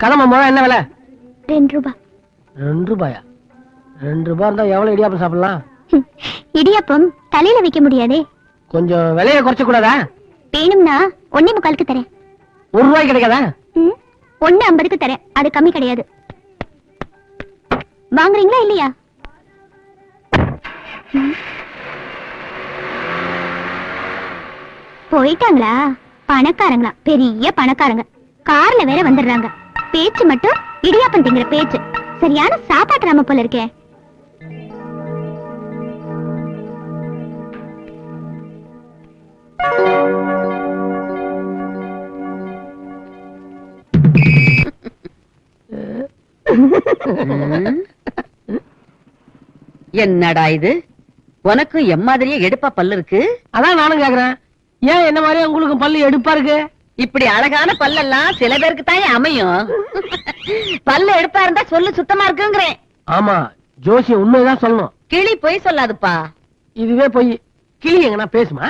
கடமை முழம் என்ன விலை? 2 ரூபாய். 2 ரூபாயா? 2 ரூபாய் இருந்தா எவ்வளவு இடியாப்பம் சாப்பிடலாம்? இடியாப்பம் தலையில வைக்க முடியாதே. கொஞ்சம் விலையை குறைச்ச கூடாதா? வேணும்னா 1.25க்கு தரேன். 1 ரூபாய்க்கு கிடைக்காதா? 1.50க்கு தரேன். அது கம்மி கிடையாது. வாங்குறீங்களா இல்லையா? போயிட்டாங்களா? பணக்காரங்களா? பெரிய பணக்காரங்க. கார்ல வேற வந்துடுறாங்க. பேச்சு மட்டும் இடியாப்பம் திங்கிற பேச்சு. சரியான சாப்பாட்டு ராம போல இருக்கே. என்னடா இது? உனக்கும் எம்மாதிரியே எடுப்பா பல்லு இருக்கு. அதான் நானும் கேக்குறேன், ஏன் என்ன மாதிரி உங்களுக்கு பல்லு எடுப்பா இருக்கு? இப்படி அழகான பல்லெல்லாம் சில பேருக்கு தான் அமையும். பல்லு எடுப்பா இருந்தா சொல்லு சுத்தமா இருக்குங்கிறேன். ஆமா, ஜோசியம் உண்மைதான் சொல்லணும். கிளி பொய் சொல்லாதுப்பா. இதுவே போய் கிளி எங்கன்னா பேசுமா?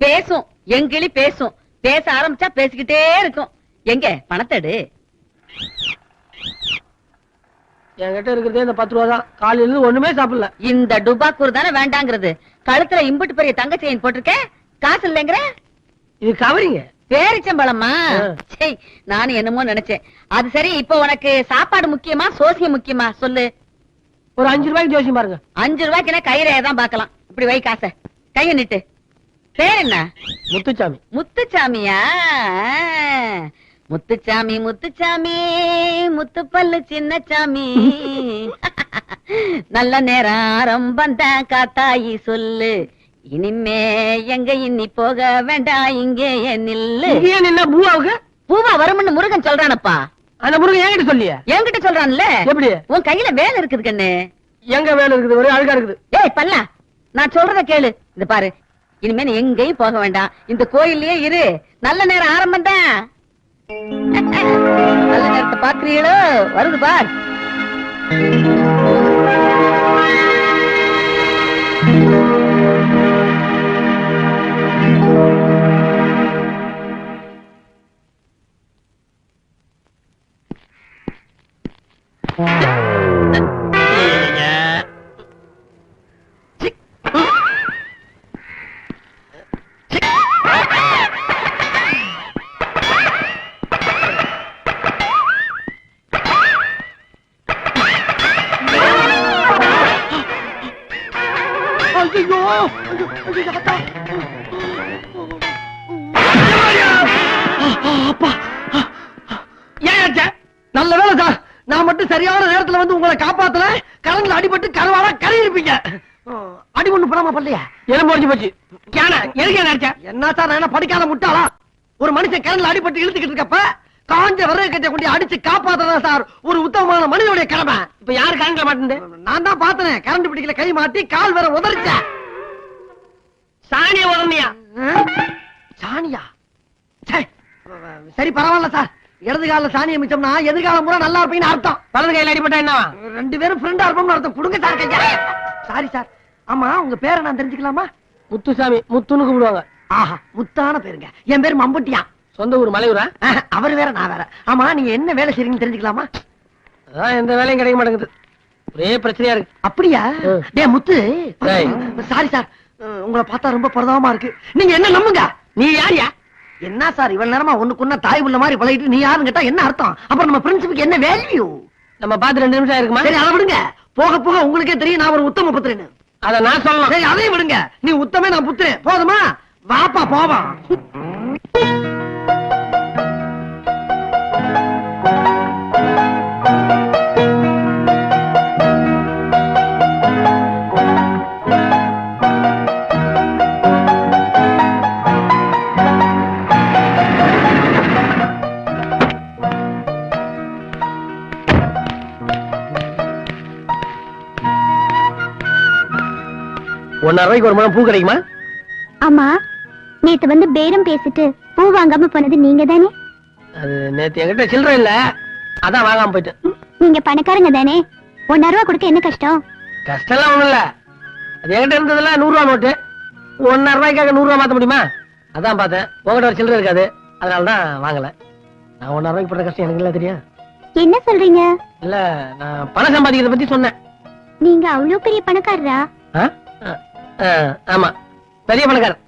பேசும், என் கிளி பேசும். பேச ஆரம்பிச்சா பேசிக்கிட்டே இருக்கும். எங்க பணத்தடு? என்கிட்ட இருக்கிறதே இந்த 10 ரூபா தான். காலையில இருந்து ஒண்ணுமே சாப்பிடல. இந்த டுபாக்கூர் தானே வேண்டாங்கிறது. கழுத்துல இம்புட்டு பெரிய தங்க செயின் போட்டிருக்க, காசு இல்லைங்கிற. இது கவரிங்க. பேரிச்சம்பழமா? சரி, நானும் என்னமோ நினைச்சேன். அது சரி, இப்ப உனக்கு சாப்பாடு முக்கியமா சோசியம் முக்கியமா சொல்லு. ஒரு 5 ரூபாய்க்கு ஜோசியம் பாருங்க. 5 ரூபாய்க்குன்னா கையில தான் பாக்கலாம். இப்படி வை காசை, கைய நிட்டு. பேர் என்ன? முத்துச்சாமி. முத்துச்சாமியா? முத்துச்சாமி முத்துச்சாமி முத்துப்பல்லு சின்னச்சாமி. நல்ல நேரம் ஆரம்பம் தான் காத்தாயி சொல்லு. இனிமே எங்க இன்னி போக வேண்டாம், இங்கே நில்லு. என்ன பூவாவுக்கு பூவா வரும்னு முருகன் சொல்றானப்பா. அந்த முருகன் என்கிட்ட சொல்லியா? என்கிட்ட சொல்றான்ல. எப்படி? உன் கையில வேலை இருக்குது கண்ணு. எங்க வேலை இருக்குது? ஒரே அழுகா இருக்குது. ஏய் பல்லா, நான் சொல்றத கேளு. இந்த பாரு, இனிமே நீ எங்கேயும் போக வேண்டாம், இந்த கோயில்லயே இரு. நல்ல நேரம் ஆரம்பம் தான். நல்ல நேரத்தை பாக்குறீங்களோ? வருது பார். நல்ல வேலை சார், நான் மட்டும் சரியான நேரத்துல வந்து உங்களை காப்பாத்தல. கரண்ட்ல அடிபட்டு கருவாடா கறி இருப்பீங்க. அடி ஒண்ணு போடாம பள்ளியா எலும்பு உடைஞ்சு போச்சு. என்ன சார், நான் படிக்காத முட்டாளா? ஒரு மனுஷன் கரண்ட்ல அடிபட்டு இழுத்துக்கிட்டு இருக்கப்ப காஞ்ச விறகு கட்டை கொண்டு அடிச்சு காப்பாத்துறதா சார் ஒரு உத்தமமான மனிதனுடைய கடமை. இப்ப யாரு கரண்ட்ல மாட்டேன்? நான் தான் பார்த்தேன். கரண்ட் பிடிக்கல, கை மாட்டி கால் வேற உதறிச்ச. சாணியா உடனியா? சாணியா? சரி பரவாயில்ல சார். இடது கால சாணியை மிச்சம்னா எதிர்காலம் பூரா நல்லா இருப்பீங்கன்னு அர்த்தம். வலது கையில அடிபட்டா என்ன? 2 பேரும் ஃப்ரெண்டா இருப்போம்னு அர்த்தம். கொடுங்க சார் கையா. Sorry sir. ஆமா, உங்க பேரை நான் தெரிஞ்சுக்கலாமா? முத்துசாமி. முத்துன்னு கூப்பிடுவாங்க. ஆஹா, முத்தான பேருங்க. என் பேரு மம்பட்டியா. சொந்த ஊர் மலையூரா? அவர் வேற நான் வேற. ஆமா, நீங்க என்ன வேலை செய்றீங்கன்னு தெரிஞ்சுக்கலாமா? அதான் எந்த வேலையும் கிடைக்க மாட்டேங்குது. ஒரே பிரச்சனையா இருக்கு. அப்படியா? டே முத்து. சாரி சார், உங்களை பார்த்தா ரொம்ப பிரதாபமா இருக்கு. நீங்க என்ன நம்புங்க. நீ யாரியா? என்ன சார் இவ்வளவு நேரமா ஒண்ணுக்குன்னா தாய் உள்ள மாதிரி பழகிட்டு நீ யாருன்னு கேட்டா என்ன அர்த்தம்? அப்புறம் நம்ம பிரின்சிபுக்கு என்ன வேல்யூ? நம்ம பார்த்து 2 நிமிஷம் இருக்குமா? சரி, அதை விடுங்க. போக போக உங்களுக்கே தெரியும் நான் ஒரு உத்தம புத்திரன்னு. அத நான் சொல்லலாம். சரி, அதையும் விடுங்க. நீ உத்தமே, நான் புத்திரன். போதுமா? வாப்பா போவா. ₹1.5 ஒரு முழம் பூ கிடைக்குமா? ஆமா, நேத்து வந்து பேரம் பேசிட்டு பூ வாங்காம போனது நீங்க தானே? அது நேத்து என்கிட்ட சில்லறை இல்ல, அதான் வாங்காம போயிட்டேன். நீங்க பணக்காரங்க தானே, ₹1.5 கொடுக்க என்ன கஷ்டம்? கஷ்டம்லாம் ஒண்ணும் இல்ல. அது என்கிட்ட இருந்ததுல 100 ரூபா நோட்டு. ₹1.5 100 ரூபா மாத்த முடியுமா? அதான் பார்த்தேன். உங்ககிட்ட ஒரு சில்லறை இருக்காது, அதனாலதான் வாங்கல. நான் ₹1.5 பண்ற கஷ்டம் எனக்கு இல்ல தெரியும். என்ன சொல்றீங்க? இல்ல நான் பணம் சம்பாதிக்கிறத பத்தி சொன்னேன். நீங்க அவ்வளவு பெரிய பணக்காரரா? ஆ? ஆமா, பெரிய பணக்காரர்.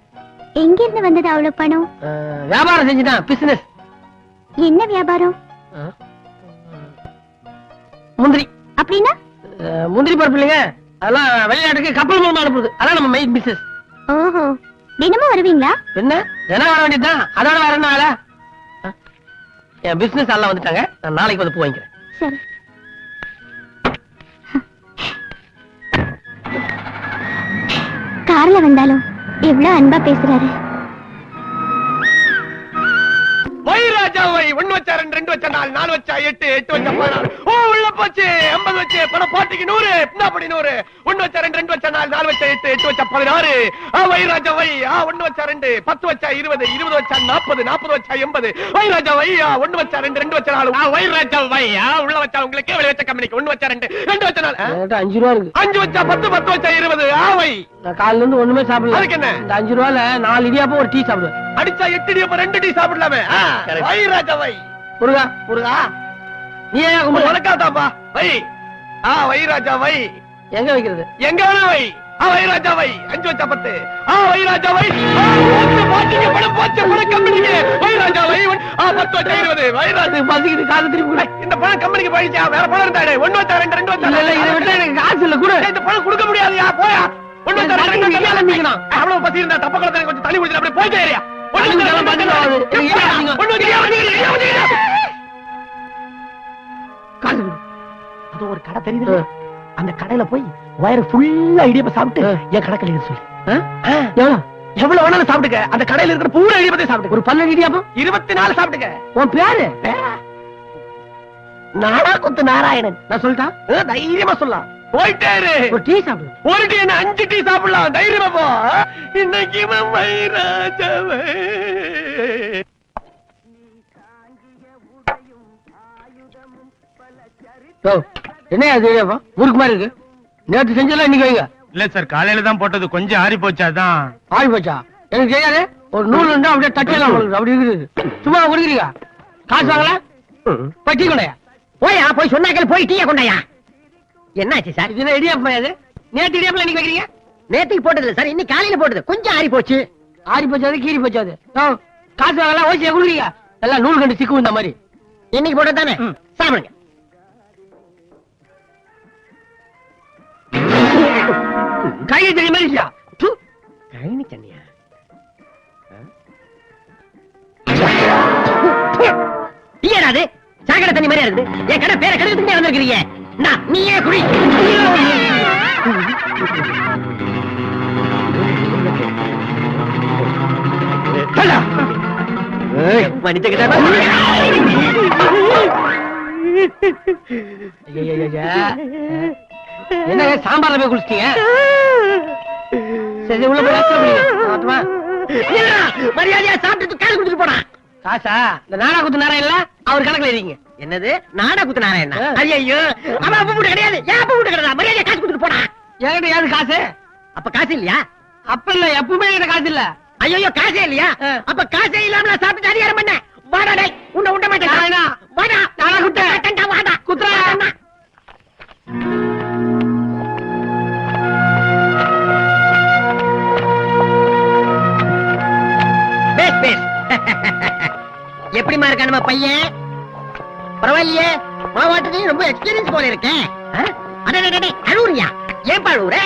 எங்க இருந்து வந்தது அவ்வளவு பணம்? வியாபாரம் செஞ்சுட்டான், பிசினஸ். என்ன வியாபாரம்? முந்திரி. அப்படின்னா? முந்திரி பருப்பு இல்லைங்க, அதெல்லாம் வெளிநாட்டுக்கு கப்பல் மூலமா அனுப்புறது. அதான் நம்ம மெயின் பிசினஸ். ஓஹோ, தினமும் வருவீங்களா? என்ன தினம் வர வேண்டியதுதான், அதோட வேற என்ன வேலை? என் பிசினஸ் எல்லாம் வந்துட்டாங்க, நான் நாளைக்கு வந்து பூ வாங்கிக்கிறேன். சரி. கார்ல வந்தாலும் எவ்வளவு அன்பா பேசுறாரு. வை ராஜா வை. 1 வச்சா 2, 2 வச்சா 4, 4 வச்சா 8, 8 வச்சா 16. ஓ உள்ள போச்சு. 80 வச்சு பணம் பாட்டிக்கு 100. என்னப்படி 100? 1 வச்சா 2, 2 வச்சா 4, 4 வச்சா 8, 8 வச்சா 16. வை ராஜா வை. 1 வச்சா 2, 10 வச்சா 20, 20 வச்சா 40, 40 வச்சா 80. வை ராஜா வை. 1 வச்சா 2, 2 வச்சா 4. வை ராஜா வை. உள்ள வச்சா உங்களுக்கு, வெளிய வச்சா கம்பெனிக்கு. 1 வச்சா 2, 2 வச்சா 4. என்கிட்ட 5 ரூபா இருக்கு. 5 வச்சா 10, 10 வச்சா 20. வை. நான் காலையில இருந்து ஒண்ணுமே சாப்பிடல. அதுக்கு என்ன? இந்த 5 ரூபால 4 இடியாப்பம் ஒரு டீ சாப்பிடுவேன். அடிச்சா 8 டீ, 2 டீ சாப்பிடலாமே. வை ராஜா வை. முருகா, முருகா, நீ ஏன் கும்பிடு? வணக்காதாப்பா. வை. வை ராஜா வை. எங்க வைக்கிறது? எங்க வேணா வை. வை ராஜா வை. 5 வச்சா 10. வை ராஜா வை. போச்சு பாட்டிக்கு பணம், போச்சு பணம் கம்பெனிக்கு. வை ராஜா வை. 10 வச்சா 20. வை ராஜா பசிக்குது, காசு திருப்பி கொடு. இந்த பணம் கம்பெனிக்கு போயிடுச்சா? வேற பணம் இருந்தாடே. 1 வச்சா 2, 2 வச்சா. இல்ல இதை விட்டா எனக்கு காசு இல்ல, கொடு. இந்த பணம் கொடுக்க முடியாதுயா, போயா. 1 வச்சா 2 வச்சா நிக்கணும். அவ்வளவு பசி இருந்தா தப்ப குளத்துல கொஞ்சம் தண்ணி குடிச்சு அப்படியே போயிட்டே ஏரியா. காசு கொடு. அது ஒரு கடை தெரியுது, அந்த கடையில போய் வயிறு ஃபுல்லா இடியப்ப சாப்பிட்டு என் கடை கழிவு சொல்லு. எவ்வளவு? எவ்வளவு வேணாலும் சாப்பிட்டுக்க. அந்த கடையில இருக்கிற பூரா இடியப்பத்தை சாப்பிட்டு. ஒரு 12 இடியாப்பம். 24 சாப்பிட்டுக்க. உன் பேரு? நாடாக்குத்து நாராயணன். நான் சொல்லிட்டா? தைரியமா சொல்லலாம். போயிட்டே இரு. ஒரு டீ சாப்பிடு. ஒரு டீ என்ன 5 டீ சாப்பிடலாம். தைரியமா போ. இன்னைக்கு வைராஜவே. என்ன அது இடியாப்பம் முறுக்கு மாதிரி இருக்கு? நேற்று செஞ்சல இன்னைக்கு வைங்க. இல்ல சார், காலையில தான் போட்டது, கொஞ்சம் ஆறி போச்சாதான். ஆறி போச்சா? எனக்கு தெரியாது. ஒரு நூல் இருந்தா அப்படியே தட்டலாம், அப்படி இருக்குது. சும்மா குடிக்கிறீங்க. காசு வாங்கல, போய் டீ கொண்டாயா. போயா, போய் சொன்னாக்கள் போய் டீய கொண்டாயா. என்னாச்சு சார்? இது என்ன இடியாப்பம்? அது நேற்று இடியாப்பம் இன்னைக்கு வைக்கிறீங்க? நேத்துக்கு போட்டது இல்ல சார், இன்னைக்கு காலையில போட்டது. கொஞ்சம் ஆறி போச்சு. ஆறி போச்சாது, கீறி போச்சாது. காசு வாங்கல, ஓசியா குடுக்குறீங்க. எல்லாம் நூல் கண்டு சிக்கு இந்த மாதிரி. இன்னைக்கு போட்டது தானே, சாப்பிடுங்க. கையை தெரிய மாதிரி கழனி தண்ணியா? டீயராது சாக்கடை தண்ணி மாதிரியா இருக்குது. என் கடை பேரை கெடுத்துட்டே வந்திருக்கிறீங்க. நீயே குடி. என்ன சாம்பார்ல போய் குளிச்சிட்டீங்க? சரி உள்ள போய் மரியாதையா சாப்பிட்டு காசு கொடுத்துட்டு போனா. காசா? இந்த நாடா குத்து நேரம் இல்ல, அவர் கணக்குல இருக்கீங்க. என்னது நாடா குத்து நாராயணா? ஐயோ, அவன் அப்ப வீட்டு கிடையாது, என் அப்ப வீட்டு கிடையாது. மரியாதையா காசு கொடுத்துட்டு போனா. என்கிட்ட யாரு காசு? அப்ப காசு இல்லையா? அப்ப இல்ல, எப்பவுமே என்கிட்ட காசு இல்ல. ஐயோ, காசே இல்லையா? அப்ப காசே இல்லாம நான் சாப்பிட்டு அதிகாரம் பண்ண. வாடா டேய், உன்னை விட மாட்டேன். வாடா, நாடா குத்து. வாடா குத்துறா. எப்படிமா இருக்கா நம்ம பையன்? பரவாயில்லையே, மாவாட்டத்தையும் ரொம்ப எக்ஸ்பீரியன்ஸ் போல இருக்கேன். அழுவுறியா? ஏன் அழுவுற?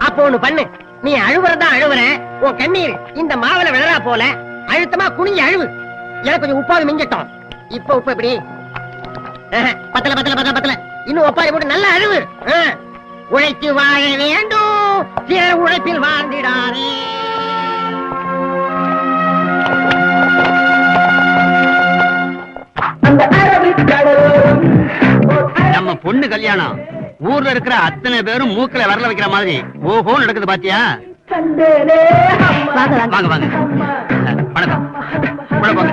அப்போ ஒண்ணு பண்ணு, நீ அழுவுறதா அழுவுற. உன் கண்ணீர் இந்த மாவுல விழறா போல அழுத்தமா குனிஞ்சு அழுவு. எனக்கு கொஞ்சம் உப்பாவது மிஞ்சட்டும். இப்ப உப்பு எப்படி? பத்தல பத்தல பத்தல பத்தல. இன்னும் ஒப்பாரி போட்டு நல்லா அழுவு. உழைத்து வாழ வேண்டும், சில உழைப்பில் வாழ்ந்திடாரே. நம்ம பொண்ணு கல்யாணம் ஊர்ல இருக்கிற அத்தனை பேரும் மூக்கல வரல வைக்கிற மாதிரி ஓஹோ நடக்குது பாத்தியா? வாங்க வாங்க, வணக்கம். உள்ள போங்க.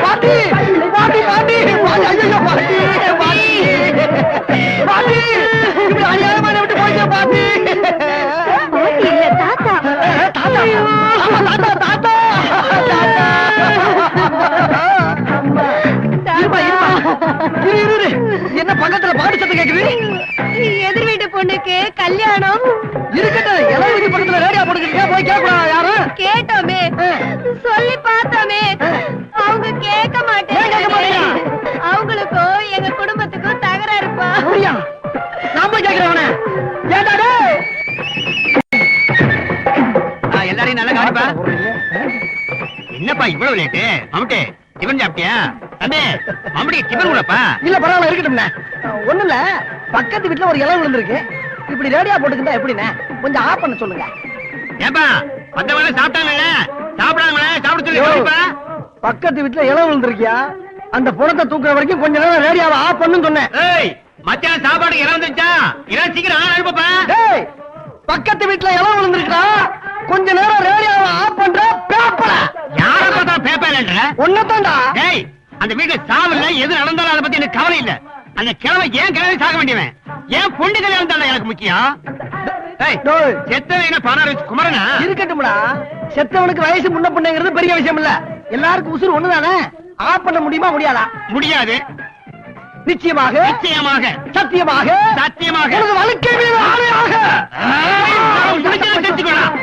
பாட்டி பாட்டி பாட்டி ஐயோ பாட்டி பாட்டி பாட்டி இப்படி அநியாயமா விட்டு போயிட்டே பாட்டி. தாத்தா தாத்தா தாத்தா தாத்தா பொண்ணுக்கு கல்யாணம். இருக்கட்டும், இளவு வீட்டு பக்கத்துல ரேடியோ போட்டுக்கிட்டு போய் கேட்கலாம் யாரும். கேட்டோமே, சொல்லி பார்த்தோமே, அவங்க கேட்க மாட்டேங்க. அவங்களுக்கும் எங்க குடும்பத்துக்கும் தகராறுப்பா. அப்படியா? நான் போய் கேட்கிறேன். ஏண்டா டேய்? எல்லாரையும் நல்லா கவனிப்பா. என்னப்பா இவ்வளவு லேட்டு? மம்முட்டி டிபன் சாப்பிட்டியா? தம்பி மம்முட்டி டிபன் கூடப்பா. இல்ல பரவாயில்ல, இருக்கட்டும்ண்ணே. ஒண்ணும் இல்ல, பக்கத்து வீட்டுல ஒரு இளவு விழுந்திருக்கு. இப்படி ரேடியோ போட்டுக்கிட்டா எப்படிண்ணே? கொஞ்சம் ஆஃப் பண்ண சொல்லுங்க. ஏப்பா வந்தவங்க சாப்பிட்டாங்கல்ல, சாப்பிடாங்களே சாப்பிட சொல்லி கவனிப்பா. பக்கத்து வீட்டுல இளவு விழுந்திருக்கியா? அந்த புறத்தை தூக்குற வரைக்கும் கொஞ்ச நேரம் ரேடியோவை ஆஃப் பண்ணுன்னு சொன்னேன். ஏய் மத்தியானம் சாப்பாடு இறந்துச்சா? இறந்து சீக்கிரம் ஆள் அனுப்பப்பா. டேய், பக்கத்து வீட்டுல இளவு விழுந்திருக்கா? கொஞ்ச நேரம் ரேடியோவை ஆஃப் பண்ற பேப்பர. யார பார்த்தா பேப்பர்ன்ற? ஒன்னதான்டா. டேய் அந்த வீட்டுல சாவல்ல எது நடந்தாலும் அதை பத்தி எனக்கு கவலை இல்ல. அந்த கிழமை ஏன் கிழமை சாக வேண்டியவன்? ஏன் பொண்ணு கல்யாணம் தானே எனக்கு முக்கியம். டேய், செத்தவங்க பணம் வச்சு குமரனா? இருக்கட்டும்டா. செத்தவனுக்கு வயசு முன்ன பின்னைங்கிறது பெரிய விஷயம் இல்ல. எல்லாருக்கும் உசுறு ஒண்ணுதானே. ஆஃப் பண்ண முடியுமா முடியாதா? முடியாது. நிச்சயமாக, நிச்சயமாக, சத்தியமாக, சத்தியமாக எனது வாழ்க்கை மீது ஆணையாக. தெரிஞ்சுக்கணும்.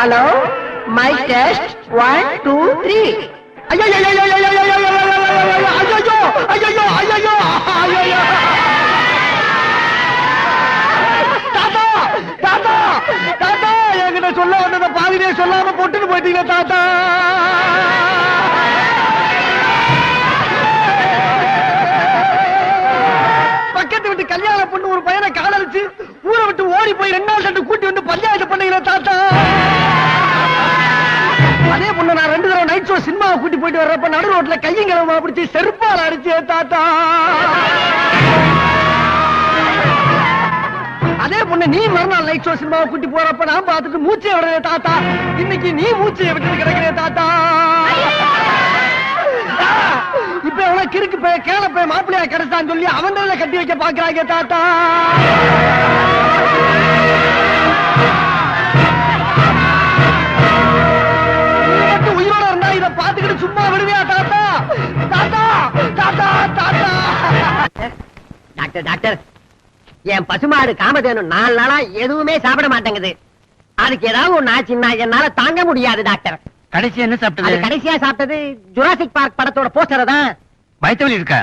Hello, my test 1 2 3. ஐயோ ஐயோ ஐயோ ஐயோ ஐயோ ஐயோ ஐயோ ஐயோ ஐயோ. தாத்தா தாத்தா தாத்தா, என்கிட்ட சொல்ல வந்தத பாதியிலே சொல்லாம போட்டுன்னு போயிட்டீங்க தாத்தா. பக்கத்து விட்டு கல்யாணம் பண்ணு ஒரு பையனை காதலிச்சு ஊரை விட்டு ஓடி போய் 2 நாள் கண்டு கூட்டி வந்து பஞ்சாயத்து பண்ணீங்களே தாத்தா. அதே பொண்ணு நான் 2 தடவை நைட் ஷோ சினிமாவை கூட்டி போயிட்டு வர்றப்ப நடு ரோட்ல கையும் கிளம்ப பிடிச்சி செருப்பால் அடிச்சே தாத்தா. அதே பொண்ணு நீ மறுநாள் நைட் ஷோ சினிமாவை கூட்டி போறப்ப நான் பார்த்துட்டு மூச்சை விடுறே தாத்தா. இன்னைக்கு நீ மூச்சையை விட்டு கிடக்கிறே தாத்தா. இப்ப எவ்வளவு கிறுக்கு போய் கேள போய் மாப்பிள்ளையா கிடைச்சான்னு சொல்லி அவன் கட்டி வைக்க பாக்குறாங்க தாத்தா. உயிரோட இருந்தா இத பாத்துக்கிட்டு சும்மா விடுவியா தாத்தா? தாத்தா தாத்தா தாத்தா. டாக்டர் டாக்டர், என் பசுமாடு காமதேனு 4 நாளா எதுவுமே சாப்பிட மாட்டேங்குது. அதுக்கு ஏதாவது ஒண்ணு ஆச்சுன்னா என்னால தாங்க முடியாது டாக்டர். கடைசி என்ன அது சாப்பிட்டது? கடைசியா சாப்பிட்டது ஜுராசிக் பார்க் படத்தோட போஸ்டர் தான். வயிற்று வலி இருக்கா?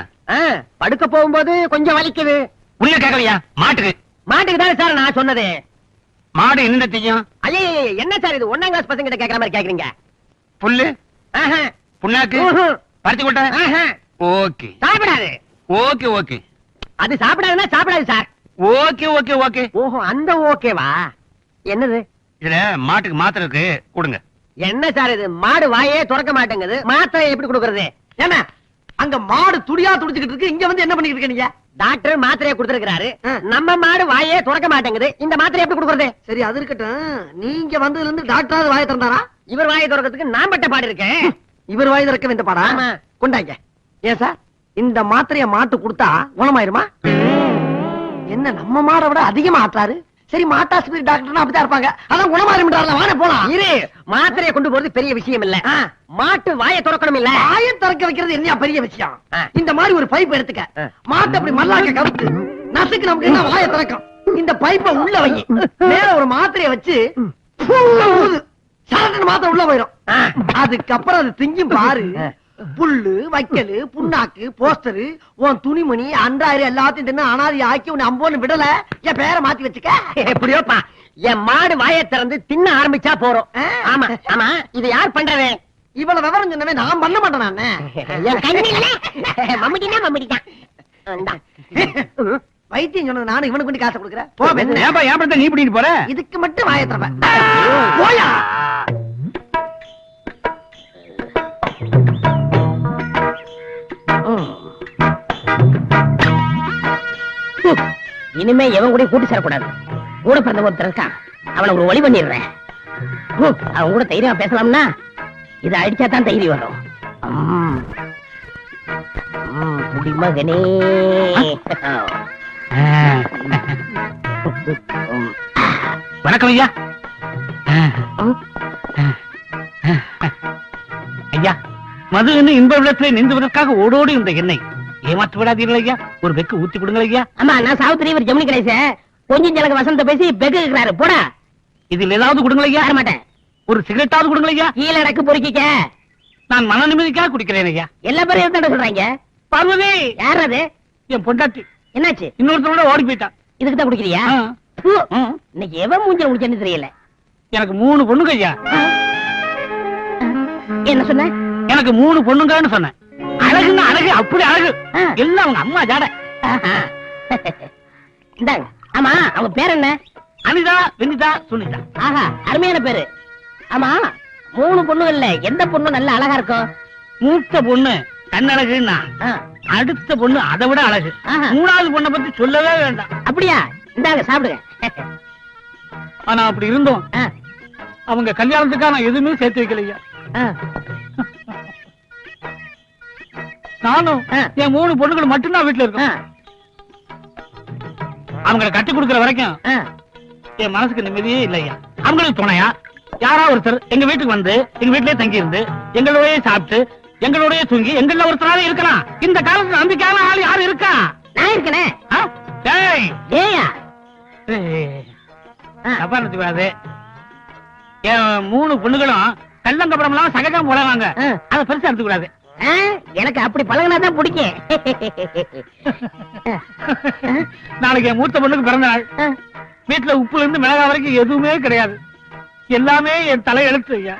படுக்க போகும்போது கொஞ்சம் வலிக்குது. உள்ள கேட்கலையா? மாட்டுக்கு மாட்டுக்கு தானே சார் நான் சொன்னது. மாடு என்ன செய்யும்? ஐயே என்ன சார் இது 1ஆம் கிளாஸ் பசங்க கிட்ட கேக்குற மாதிரி கேக்குறீங்க? புல்லு ஆஹா. புண்ணாக்கு ம்ஹும். பறிச்சு கொட்ட. ஆஹா. ஓகே சாப்பிடாது. ஓகே ஓகே அது சாப்பிடாதுன்னா சாப்பிடாது சார். Okay okay okay. ஓஹோ, அந்த ஓகேவா? என்னது இதுல மாட்டுக்கு மாத்திரை இருக்கு, கொடுங்க. என்ன சார் இது? மாடு வாயே திறக்க மாட்டேங்குது, மாத்திரை எப்படி கொடுக்கறது? என்ன அங்க மாடு துடியா துடிச்சுக்கிட்டு இருக்கு, இங்க வந்து என்ன பண்ணிட்டு இருக்க நீங்க? டாக்டர் மாத்திரையை கொடுத்திருக்கிறாரு. நம்ம மாடு வாயே திறக்க மாட்டேங்குது, இந்த மாத்திரை எப்படி கொடுக்கறது? சரி, அது இருக்கட்டும். நீங்க வந்ததுல இருந்து டாக்டராவது வாயை திறந்தாரா? இவர் வாயை திறக்கிறதுக்கு நான் பட்ட பாடு இருக்கேன். இவர் வாய் திறக்க வேண்ட பாடா? ஆமா. கொண்டாங்க. ஏன் சார், இந்த மாத்திரைய மாட்டு கொடுத்தா குணமாயிருமா? என்ன நம்ம மாடை விட அதிகமா ஆட்டுறாரு? சரி, மாட்டாஸ்பத்திரி டாக்டர்னா அப்படிதான் இருப்பாங்க, அதான் குணமாயிரும்ன்றாருல. வாங்க போலாம். இரு, மாத்திரையை கொண்டு போறது பெரிய விஷயம் இல்ல. மாட்டு வாயை திறக்கணும் இல்ல. வாயை திறக்க வைக்கிறது என்ன பெரிய விஷயம்? இந்த மாதிரி ஒரு பைப் எடுத்துக்க, மாட்டு அப்படி மல்லாக்க கவுத்து நசுக்கு, நமக்கு என்ன வாயை திறக்கும். இந்த பைப்பை உள்ள வை, மேல ஒரு மாத்திரையை வச்சு சரட்டு மாத்திரை உள்ள போயிடும். அதுக்கப்புறம் அது திங்கும் பாரு. புல்லு, வைக்கலு, புண்ணாக்கு, போஸ்டரு, உன் துணிமணி, அன்றாயிரம் எல்லாத்தையும் தின்னு அனாதி ஆக்கி உன்னை அம்போன்னு விடல. என் பேரை மாத்தி வச்சுக்க. எப்படியோப்பா, என் மாடு வாயை திறந்து தின்ன ஆரம்பிச்சா போறோம். ஆமா ஆமா, இது யார் பண்றது? இவ்வளவு விவரம் சொன்னவே நான் பண்ண மாட்டேன். நானு என் கண்ணில மம்மிடினா மம்மிடிதான். வைத்தியம் சொன்னது நானும் இவனுக்கு கொண்டு காசை கொடுக்குறேன். போ பெண்ணே. ஏன்பா ஏன் நீ பிடிட்டு போற? இதுக்கு மட்டும் வாயை திறப்பேன். போயா. இனிமே எவன் கூட கூட்டி சேரக்கூடாது. கூட பிறந்த ஒருத்தர் இருக்கான், அவனை ஒரு வழி பண்ணிடுறேன். அவன் கூட தைரியமா பேசலாம்னா இதை அடிச்சா தான் தைரியம் வரும். குடிமகனே. வணக்கம் ஐயா. ஐயா, மது இன்ப விடத்திலே நின்றுவதற்காக ஓடோடி இந்த எண்ணெய் ஏமாற்று விடாதீர்கள் ஐயா. ஒரு பெக்கு ஊத்தி கொடுங்கள் ஐயா. ஆமா, நான் சாவித்திரி, இவர் ஜெமினி கணேச. கொஞ்சம் ஜனக்கு வசந்த பேசி பெக்கு இருக்கிறாரு. போடா. இதில் ஏதாவது கொடுங்கள் ஐயா. தர மாட்டேன். ஒரு சிகரெட்டாவது கொடுங்கள் ஐயா. கீழே இடக்கு பொறுக்கிக்க. நான் மன நிம்மதிக்காக குடிக்கிறேன் ஐயா. எல்லா பேரும் என்ன சொல்றாங்க? பார்வதி, யார் அது? என் பொண்டாட்டி என்னாச்சு? இன்னொருத்தரோட ஓடி போயிட்டான். இதுக்கு தான் குடிக்கிறியா? ஆ. பு. ஆ. இன்னைக்கு எவன் மூஞ்சல் முடிச்சேன்னு தெரியல. எனக்கு 3 பொண்ணுங்க ஐயா. என்ன சொன்ன? எனக்கு 3 பொண்ணுங்கன்னு சொன்னேன். அழகுன்னா அழகு, அப்படி அழகு. ஆ. எல்லாம் அவங்க அம்மா ஜாட. ஆஹா. இந்தாங்க. ஆமா, அவங்க பேர் என்ன? அனிதா, வெனிதா, சுனிதா. ஆஹா, அருமையான பேரு. ஆமா, 3 பொண்ணு இல்ல, எந்த பொண்ணு நல்ல அழகா இருக்கும்? மூத்த பொண்ணு கண்ணழகுன்னா, ஆ. அடுத்த பொண்ணு அதை விட அழகு. ஆஹா. 3வது பொண்ணை பத்தி சொல்லவே வேண்டாம். அப்படியா? இந்தாங்க சாப்பிடுங்க. ஆனா அப்படி இருந்தோம், ஆ. அவங்க கல்யாணத்துக்காக நான் எதுவுமே சேர்த்து வைக்கலையா. ஆ. நானும் ஆ. என் 3 பொண்ணுகள் மட்டும்தான் வீட்டுல ஆ. இருக்கோம். அவங்களை கட்டி கொடுக்கிற வரைக்கும் ஆ. என் மனசுக்கு நிம்மதியே இல்லையா. அவங்களுக்கு துணையா யாராவது ஒருத்தர் எங்க வீட்டுக்கு வந்து எங்க வீட்டிலேயே தங்கி இருந்து எங்களோடய சாப்பிட்டு எங்களோடய தூங்கி எங்கள ஒருத்தராவே இருக்கலாம். இந்த காலத்துல நம்பிக்கையான ஆள் யாரு இருக்கா? நான் இருக்கனே. ஆ? டேய். ஏயா? ஏய். ஆ. தப்பா நினைச்சுக்காது. என் 3 பொண்ணுகளும் கள்ளங்கப்படம் எல்லாம் சகஜம் போலவாங்க. ஆ. அதை பெருசா எடுத்துக்கூடாது. ஆ, எனக்கு அப்படி பழகினாதான் பிடிக்கும். நாளைக்கு என் மூத்த பொண்ணுக்கு பிறந்த நாள். ஆ. வீட்டுல உப்புல இருந்து மிளகா வரைக்கும் எதுவுமே கிடையாது. எல்லாமே என் தலை எழுத்து ஐயா.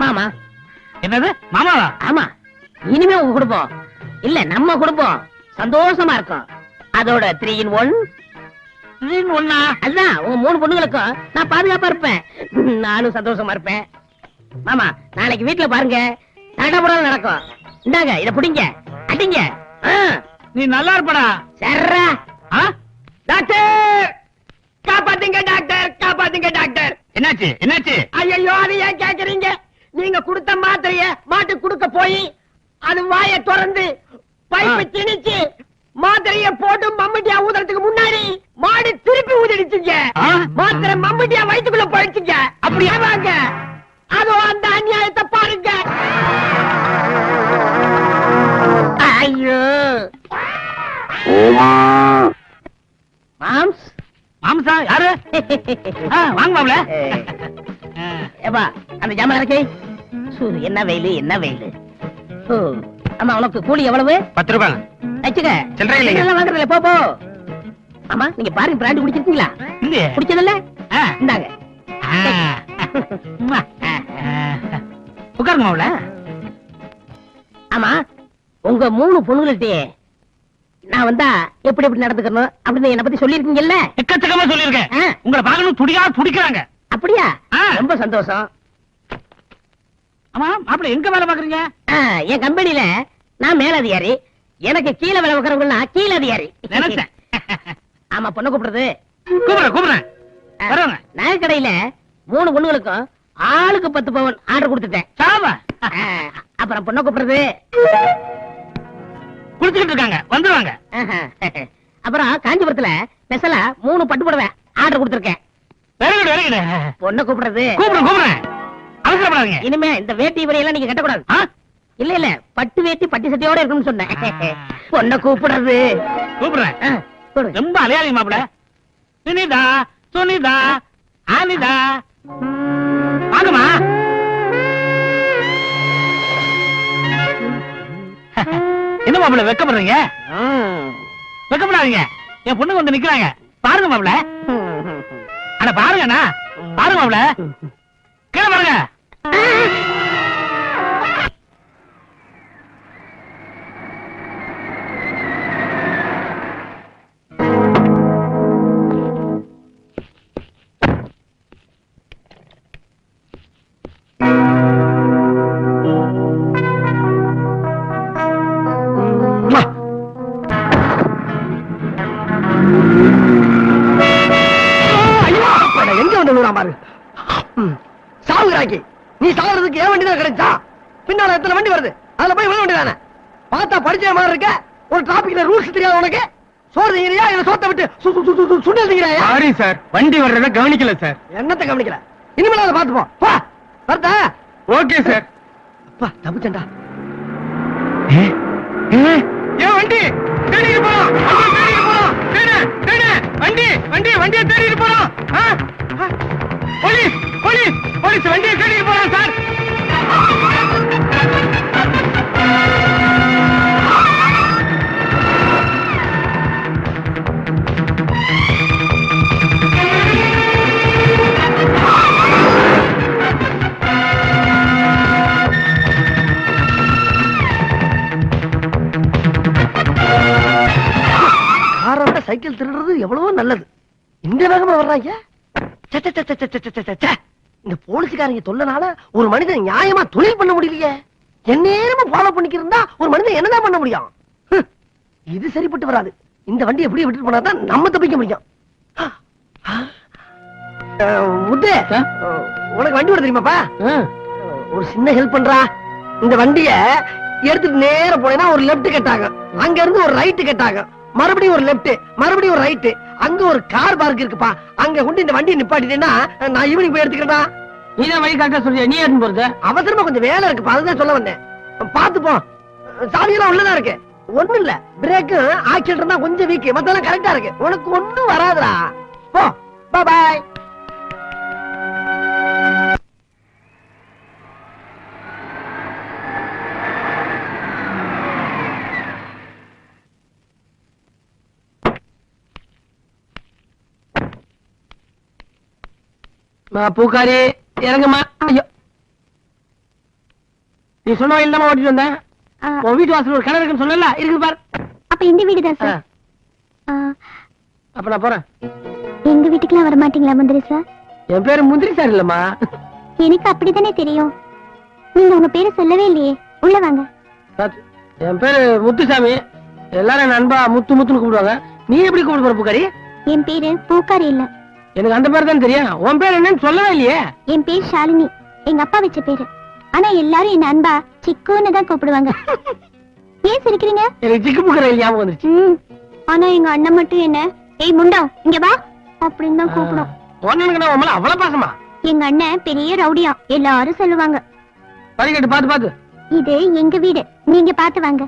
மாமா. என்னது மாமாவா? ஆமா, இனிமே உங்க குடும்பம் இல்ல, நம்ம குடும்பம் சந்தோஷமா இருக்கும். அதோட 3 in 1. ஒன்னா அதுதான் உங்க 3 பொண்ணுங்களுக்கும் நான் பாதுகாப்பா இருப்பேன். நானும் சந்தோஷமா இருப்பேன். மாமா, நாளைக்கு வீட்டுல பாருங்க, நடபுறம் நடக்கும். இந்தாங்க, இத புடிங்க, அடிங்க. ஆ. நீ நல்லா இருப்படா. சர்ரா. ஆ? டாக்டர், காப்பாத்துங்க டாக்டர், காப்பாத்துங்க டாக்டர். என்னாச்சு என்னாச்சு? ஐயோ, அது ஏன் கேக்குறீங்க? நீங்க கொடுத்த மாத்திரைய மாட்டு குடுக்க போய் அது வாயை திறந்து பைப்பை திணிச்சு மாத்திரைய போட்டு மம்மட்டியா ஊதுறதுக்கு முன்னாடி மாடு திருப்பி ஊதிடுச்சுங்க. ஆ? மாத்திரை மம்மட்டியா வயிற்றுக்குள்ள போயிடுச்சுங்க. அப்படியே வாங்க, அதோ அந்த அநியாயத்தை பாருங்க. ஐயோ. மாம்ஸ். மாம்சா யாரு? வாங்க மாப்ள. ஏப்பா, அந்த ஜாமான் இறக்கி. என்ன வெயிலு, என்ன வெயிலு. ஓ, ஆமா, உனக்கு கூலி எவ்வளவு? 10 ரூபாய். வச்சுக்க. சில்லறை இல்லைங்க. இதெல்லாம் வாங்குறதில்ல, போ போ. ஆமா, நீங்க பாருங்க, பிராண்டி குடிச்சிருக்கீங்களா? இல்லையே. குடிச்சதில்ல? ஆ. இந்தாங்க. உட்காருங்க மாப்ள. ஆமா, உங்க 3 பொண்ணுகள்கிட்டயே நான் வந்தா எப்படி எப்படி நடந்துக்கணும் அப்படின்னு என்ன பத்தி சொல்லிருக்கீங்கல்ல? எக்கச்சக்கமா சொல்லிருக்கேன். ஆ. உங்களை பார்க்கணும் துடியா துடிக்கிறாங்க. அப்படியா? ஆ. ரொம்ப சந்தோஷம். ஆமா மாப்ள, எங்க வேலை பாக்குறீங்க? என் கம்பெனில நான் மேலதிகாரி, எனக்கு கீழே வேலை வைக்கிறவங்க கீழே அதிகாரி. நினைச்சேன். ஆமா, பொண்ணு கூப்பிடுறது. கூப்பிடுறேன். வருவாங்க. நகைக்கடையில 3 பொண்ணுகளுக்கும் ஆளுக்கு 10 பவுன் ஆர்டர் கொடுத்துட்டேன். சாவா. அப்புறம் பொண்ணை கூப்பிடுறது. குளிச்சுக்கிட்டு இருக்காங்க, வந்துருவாங்க. அப்புறம் காஞ்சிபுரத்துல ஸ்பெஷலா 3 பட்டு புடவை ஆர்டர் கொடுத்திருக்கேன். Very good very good. பொண்ணை கூப்பிடுறது. கூப்பிடுறேன். அவசரப்படாதீங்க. இனிமே இந்த வேட்டி வரையெல்லாம் நீங்க கட்டக்கூடாது. ஆ? இல்ல இல்ல, பட்டு வேட்டி பட்டி சட்டையோட இருக்கணும்னு சொன்னேன். பொண்ணை கூப்பிடுறது. கூப்பிடுறேன். கூப்பிடுங்க. ரொம்ப அலையாளி மாப்ள. சுனிதா, சுனிதா, ஆனிதா, வாங்கம்மா. என்ன மாப்ள வெக்கப்படுறீங்க? வெக்கப்படாதீங்க. என் பொண்ணுங்க வந்து நிக்கிறாங்க. பாருங்க மாப்ள. அட பாருங்கண்ணா, பாருங்க மாப்ள. கீழே பாருங்க. எங்க வந்து விடுறான் பாரு. சாவுகிறாக்கி, நீ சாகுறதுக்கு ஏன் வண்டி தான் கிடைச்சா? பின்னால எத்தனை வண்டி வருது, அதுல போய் விழ வேண்டியதானே? பார்த்தா படிச்ச மாதிரி இருக்க, ஒரு டிராபிக்ல ரூல்ஸ் தெரியாது உனக்கு? சோறு திங்கிறியா இல்ல சோத்தை விட்டு சுண்டல் திங்கிறாயா? சாரி சார், வண்டி வர்றத கவனிக்கல சார். என்னத்தை கவனிக்கல? இனிமேல அதை பாத்துப்போம். வா வரதா? Okay sir. அப்பா தப்பிச்சண்டா. ஏன் வண்டி தேடிட்டு போறோம், தேடிட்டு போறோம், வண்டியை தேடிட்டு போறோம். போலீஸ் போலீஸ் போலீஸ் வண்டியை தேடிட்டு போறோம் சார். சைக்கிள் திருடுறது எவ்வளவோ நல்லது. இந்த வேகமா வர்றாங்க. இந்த போலீஸ்காரங்க தொல்லனால ஒரு மனிதன் நியாயமா தொழில் பண்ண முடியலையே. எந்நேரமா ஃபாலோ பண்ணிக்கிருந்தா ஒரு மனிதன் என்னதான் பண்ண முடியும்? இது சரிப்பட்டு வராது. இந்த வண்டி எப்படி விட்டுட்டு போனாதான் நம்ம தப்பிக்க முடியும். முத்து, உனக்கு வண்டி ஓட தெரியுமாப்பா? ஒரு சின்ன ஹெல்ப் பண்றா. இந்த வண்டிய எடுத்துட்டு நேர போனேன்னா ஒரு லெப்ட் கட்டாங்க, அங்க இருந்து ஒரு ரைட் கட்டாங்க, மறுபடியும் ஒரு லெப்ட், மறுபடியும் ஒரு ரைட். அங்க ஒரு கார் பார்க் இருக்குப்பா, அங்க கொண்டு இந்த வண்டியை நிப்பாட்டிட்டேன்னா நான் ஈவினிங் போய் எடுத்துக்கிறேன். நீதான் வழி கரெக்டா சொல்றியா? நீ ஏன் போறது? அவசரமா கொஞ்சம் வேலை இருக்குப்பா, அதுதான் சொல்ல வந்தேன். பாத்துப்போம். சாவியெல்லாம் உள்ளதா இருக்கு. ஒண்ணும் இல்ல, பிரேக் ஆக்சிடென்ட் தான் கொஞ்சம் வீக், மத்தெல்லாம் கரெக்டா இருக்கு. உனக்கு ஒண்ணும் வராதுடா. போ, பை பாய். பூக்காரி இறங்குமா. ஐயோ, நீ சொன்ன இல்லாம ஓட்டிட்டு வந்தேன். உன் வீட்டு வாசல் ஒரு கிணறு இருக்குன்னு சொன்னல, இருக்கு பாரு. அப்ப இந்த வீடு தான் சார். அப்ப நான் போறேன். எங்க வீட்டுக்குலாம் வர மாட்டீங்களா மந்திரி சார்? என் பேரு முந்திரி சார் இல்லம்மா. எனக்கு அப்படித்தானே தெரியும். நீங்க உங்க பேரை சொல்லவே இல்லையே. உள்ள வாங்க. என் பேரு முத்துசாமி. எல்லாரும் என் அன்பா முத்து முத்துன்னு கூப்பிடுவாங்க. நீ எப்படி கூப்பிடு போற பூக்காரி? என் பேரு பூக்காரி இல்ல. எனக்கு அந்த பேர் தான் தெரியும். உன் பேர் என்னன்னு சொல்லவே இல்லையே. என் பேர் ஷாலினி, எங்க அப்பா வச்ச பேரு. ஆனா எல்லாரும் என்ன அன்பா சிக்குன்னு தான் கூப்பிடுவாங்க. ஏன் சிரிக்கிறீங்க? எனக்கு சிக்கு பூக்கரை ஞாபகம் வந்துருச்சு. ஆனா எங்க அண்ணன் மட்டும் என்ன ஏய் முண்டா இங்க வா அப்படின்னு தான் கூப்பிடும். ஒண்ணுக்கு நான் உங்களை அவ்வளவு பாசமா? எங்க அண்ணன் பெரிய ரவுடியா, எல்லாரும் சொல்லுவாங்க. படிக்கட்டு பாத்து பாத்து. இது எங்க வீடு, நீங்க பாத்து வாங்க.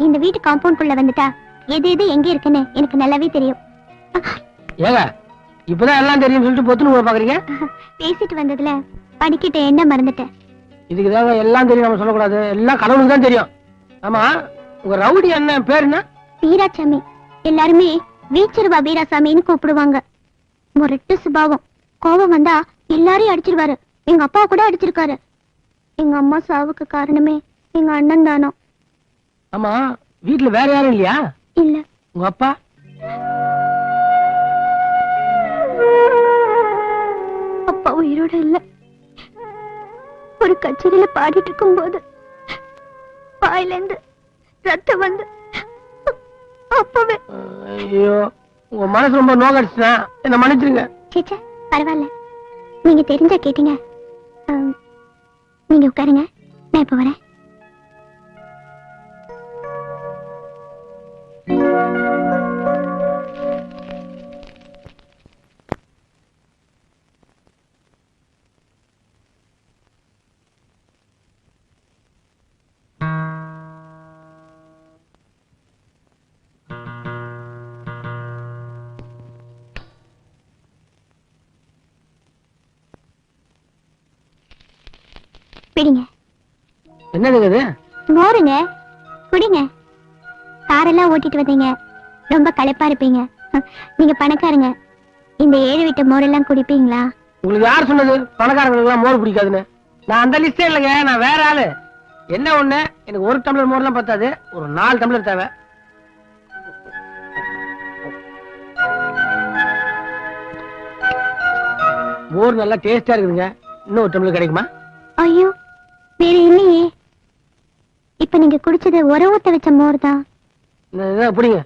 இந்த வீட்டு காம்பவுண்ட் குள்ள வந்துட்டா எது எது எங்க இருக்குன்னு எனக்கு நல்லாவே தெரியும். ஏங்க இப்பதான் எல்லாம் தெரியும் சொல்லிட்டு பொத்துன்னு பாக்குறீங்க? பேசிட்டு வந்ததுல படிக்கிட்ட என்ன மறந்துட்டேன். இதுக்குதாங்க எல்லாம் தெரியும் நம்ம சொல்லக்கூடாது. எல்லாம் கடவுளுக்கு தான் தெரியும். ஆமா, உங்க ரவுடி அண்ணன் பேர் என்ன? வீராசாமி. எல்லாருமே வீச்சிருவா வீராசாமின்னு கூப்பிடுவாங்க. முரட்டு சுபாவம். கோபம் வந்தா எல்லாரையும் அடிச்சிருவாரு. எங்க அப்பா கூட அடிச்சிருக்காரு. எங்க அம்மா சாவுக்கு காரணமே எங்க அண்ணன் தானோ. ஆமா, வீட்டுல வேற யாரும் இல்லையா? இல்ல. உங்க அப்பா? அப்பா உயிரோட இல்ல. ஒரு கச்சேரியில பாடிட்டு இருக்கும் போது வாயில இருந்து ரத்தம் வந்து அப்பவே. ஐயோ, உங்க மனசு ரொம்ப நோக்கடிச்சுனா என்ன மன்னிச்சிருங்க. சேச்சா பரவாயில்ல, நீங்க தெரிஞ்சா கேட்டீங்க. நீங்க உட்காருங்க, நான் இப்ப வரேன். பிடிங்க. என்னதுங்க இது? மோருங்க, குடிங்க. காரெல்லாம் ஓட்டிட்டு வந்தீங்க, ரொம்ப களைப்பா இருப்பீங்க. நீங்க பணக்காரங்க, இந்த 7 வீட்டு மோரெல்லாம் குடிப்பீங்களா? உங்களுக்கு யார் சொன்னது பணக்காரங்களுக்கு எல்லாம் மோர் பிடிக்காதுன்னு? நான் அந்த லிஸ்டே இல்லைங்க, நான் வேற ஆளு. என்ன ஒண்ணு, எனக்கு ஒரு டம்ளர் மோர்லாம் பத்தாது, ஒரு 4 டம்ளர் தேவை. மோர் நல்லா டேஸ்டா இருக்குதுங்க, இன்னும் ஒரு டம்ளர் கிடைக்குமா? ஐயோ, வேற இல்லையே. இப்ப நீங்க குடிச்சது ஊத்த வச்ச மோர் தான். புடிங்க.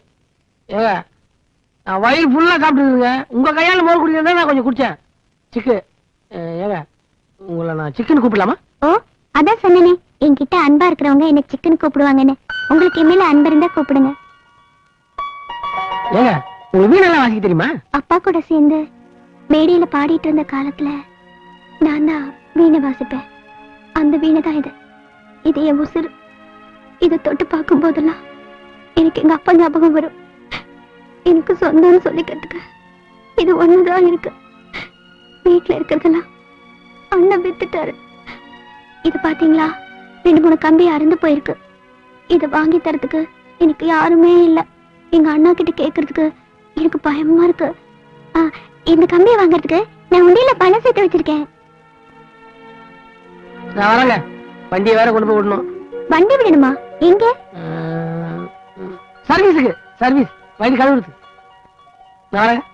ஏங்க, நான் வயிறு ஃபுல்லா சாப்பிட்டுருங்க. உங்க கையால மோர் குடிக்கிறதா நான் கொஞ்சம் குடிச்சேன். சிக்கு ஏங்க, உங்களை நான் சிக்கன் கூப்பிடலாமா? ஓ, அதான் சொன்னேனே, என்கிட்ட அன்பா இருக்கிறவங்க என்ன சிக்கன் கூப்பிடுவாங்கன்னு. உங்களுக்கு என் மேல அன்பு இருந்தா கூப்பிடுங்க. ஏங்க உங்க வீணெல்லாம் வாசிக்க தெரியுமா? அப்பா கூட சேர்ந்து மேடையில பாடிட்டு இருந்த காலத்துல நான் தான் வீணை வாசிப்பேன். அந்த வீணை தான் இது என் உசுறு. இதை தொட்டு பார்க்கும் போதெல்லாம் எனக்கு எங்க அப்பா ஞாபகம் வரும். எனக்கு சொந்தம்னு சொல்லிக்கிறதுக்கு இது ஒண்ணுதான் இருக்கு. வீட்டுல இருக்கிறதெல்லாம் அண்ணன் வித்துட்டாரு. இது பாத்தீங்களா, 2-3 கம்பி அறுந்து போயிருக்கு. இத வாங்கி தரதுக்கு எனக்கு யாருமே இல்ல. எங்க அண்ணா கிட்ட கேக்குறதுக்கு எனக்கு பயமா இருக்கு. இந்த கம்பியை வாங்குறதுக்கு நான் உண்டியில பணம் சேர்த்து வச்சிருக்கேன். நான் வரேங்க, வண்டியை வேற கொண்டு போய் விடணும். வண்டி விடணுமா? எங்க? சர்வீஸுக்கு, சர்வீஸ் வண்டி கழுவுறது. நான் வரேன்.